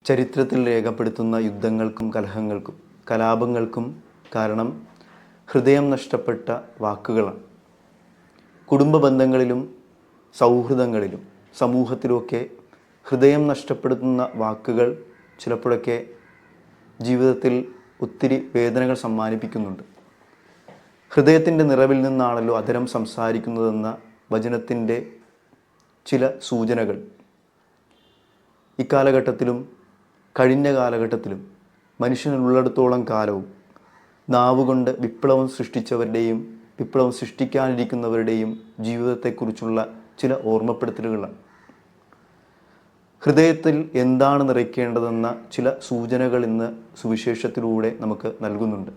ചരിത്രത്തിൽ രേഖപ്പെടുത്തുന്ന യുദ്ധങ്ങൾക്കും കലഹങ്ങൾക്കും കലാപങ്ങൾക്കും കാരണം ഹൃദയം നഷ്ടപ്പെട്ട വാക്കുകളാണ്. കുടുംബ ബന്ധങ്ങളിലും സൗഹൃദങ്ങളിലും സമൂഹത്തിലുമൊക്കെ ഹൃദയം നഷ്ടപ്പെടുത്തുന്ന വാക്കുകൾ ചിലപ്പോഴൊക്കെ ജീവിതത്തിൽ ഒത്തിരി വേദനകൾ സമ്മാനിപ്പിക്കുന്നുണ്ട്. ഹൃദയത്തിൻ്റെ നിറവിൽ നിന്നാണല്ലോ അധരം സംസാരിക്കുന്നതെന്ന വചനത്തിൻ്റെ ചില സൂചനകൾ ഇക്കാലഘട്ടത്തിലും കഴിഞ്ഞ കാലഘട്ടത്തിലും മനുഷ്യനുള്ളിടത്തോളം കാലവും നാവുകൊണ്ട് വിപ്ലവം സൃഷ്ടിച്ചവരുടെയും വിപ്ലവം സൃഷ്ടിക്കാനിരിക്കുന്നവരുടെയും ജീവിതത്തെക്കുറിച്ചുള്ള ചില ഓർമ്മപ്പെടുത്തലുകളാണ്. ഹൃദയത്തിൽ എന്താണ് നിറയ്ക്കേണ്ടതെന്ന ചില സൂചനകൾ ഇന്ന് സുവിശേഷത്തിലൂടെ നമുക്ക് നൽകുന്നുണ്ട്.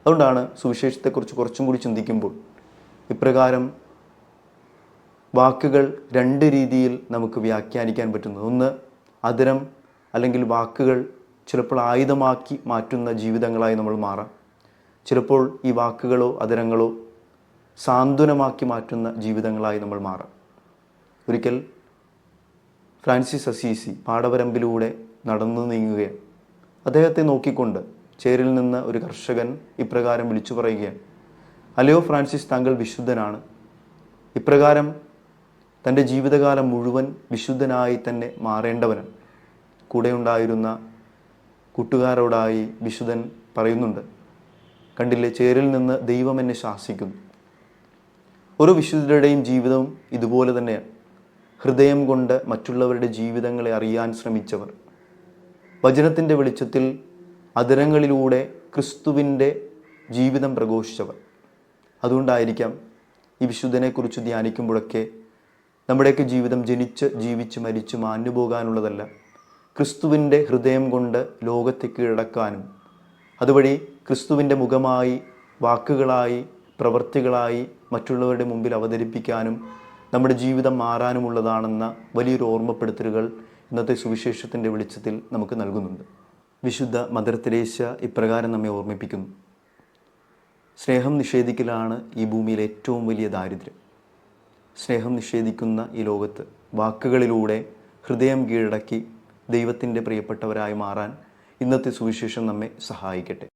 അതുകൊണ്ടാണ് സുവിശേഷത്തെക്കുറിച്ച് കുറച്ചും കൂടി ചിന്തിക്കുമ്പോൾ ഇപ്രകാരം വാക്കുകൾ രണ്ട് രീതിയിൽ നമുക്ക് വ്യാഖ്യാനിക്കാൻ പറ്റുന്നത്. ഒന്ന്, അധരം അല്ലെങ്കിൽ വാക്കുകൾ ചിലപ്പോൾ ആയുധമാക്കി മാറ്റുന്ന ജീവിതങ്ങളായി നമ്മൾ മാറാം. ചിലപ്പോൾ ഈ വാക്കുകളോ അധരങ്ങളോ സാന്ത്വനമാക്കി മാറ്റുന്ന ജീവിതങ്ങളായി നമ്മൾ മാറാം. ഒരിക്കൽ ഫ്രാൻസിസ് അസീസി പാടവരമ്പിലൂടെ നടന്നു നീങ്ങുകയാണ്. അദ്ദേഹത്തെ നോക്കിക്കൊണ്ട് ചേരിൽ നിന്ന് ഒരു കർഷകൻ ഇപ്രകാരം വിളിച്ചു പറയുകയാണ്: അല്ലയോ ഫ്രാൻസിസ്, താങ്കൾ വിശുദ്ധനാണ്. ഇപ്രകാരം തൻ്റെ ജീവിതകാലം മുഴുവൻ വിശുദ്ധനായി തന്നെ മാറേണ്ടവനാണ്. കൂടെ ഉണ്ടായിരുന്ന കൂട്ടുകാരോടായി വിശുദ്ധൻ പറയുന്നുണ്ട്: കണ്ടില്ലേ, ചേരിൽ നിന്ന് ദൈവം എന്നെ ശാസിക്കുന്നു. ഓരോ വിശുദ്ധരുടെയും ജീവിതവും ഇതുപോലെ തന്നെയാണ്. ഹൃദയം കൊണ്ട് മറ്റുള്ളവരുടെ ജീവിതങ്ങളെ അറിയാൻ ശ്രമിച്ചവർ, വചനത്തിൻ്റെ വെളിച്ചത്തിൽ അധരങ്ങളിലൂടെ ക്രിസ്തുവിൻ്റെ ജീവിതം പ്രഘോഷിച്ചവർ. അതുകൊണ്ടായിരിക്കാം ഈ വിശുദ്ധനെക്കുറിച്ച് ധ്യാനിക്കുമ്പോഴൊക്കെ നമ്മുടെയൊക്കെ ജീവിതം ജനിച്ച് ജീവിച്ച് മരിച്ച് മാഞ്ഞു പോകാനുള്ളതല്ല, ക്രിസ്തുവിൻ്റെ ഹൃദയം കൊണ്ട് ലോകത്തെ കീഴടക്കാനും അതുവഴി ക്രിസ്തുവിൻ്റെ മുഖമായി വാക്കുകളായി പ്രവൃത്തികളായി മറ്റുള്ളവരുടെ മുമ്പിൽ അവതരിപ്പിക്കാനും നമ്മുടെ ജീവിതം മാറാനുമുള്ളതാണെന്ന വലിയൊരു ഓർമ്മപ്പെടുത്തലുകൾ ഇന്നത്തെ സുവിശേഷത്തിൻ്റെ വെളിച്ചത്തിൽ നമുക്ക് നൽകുന്നുണ്ട്. വിശുദ്ധ മദർ തെരേസ്യ ഇപ്രകാരം നമ്മെ ഓർമ്മിപ്പിക്കുന്നു: സ്നേഹം നിഷേധിക്കലാണ് ഈ ഭൂമിയിലെ ഏറ്റവും വലിയ ദാരിദ്ര്യം. സ്നേഹം നിഷേധിക്കുന്ന ഈ ലോകത്ത് വാക്കുകളിലൂടെ ഹൃദയം കീഴടക്കി ദൈവത്തിൻ്റെ പ്രിയപ്പെട്ടവരായി മാറാൻ ഇന്നത്തെ സുവിശേഷം നമ്മെ സഹായിക്കട്ടെ.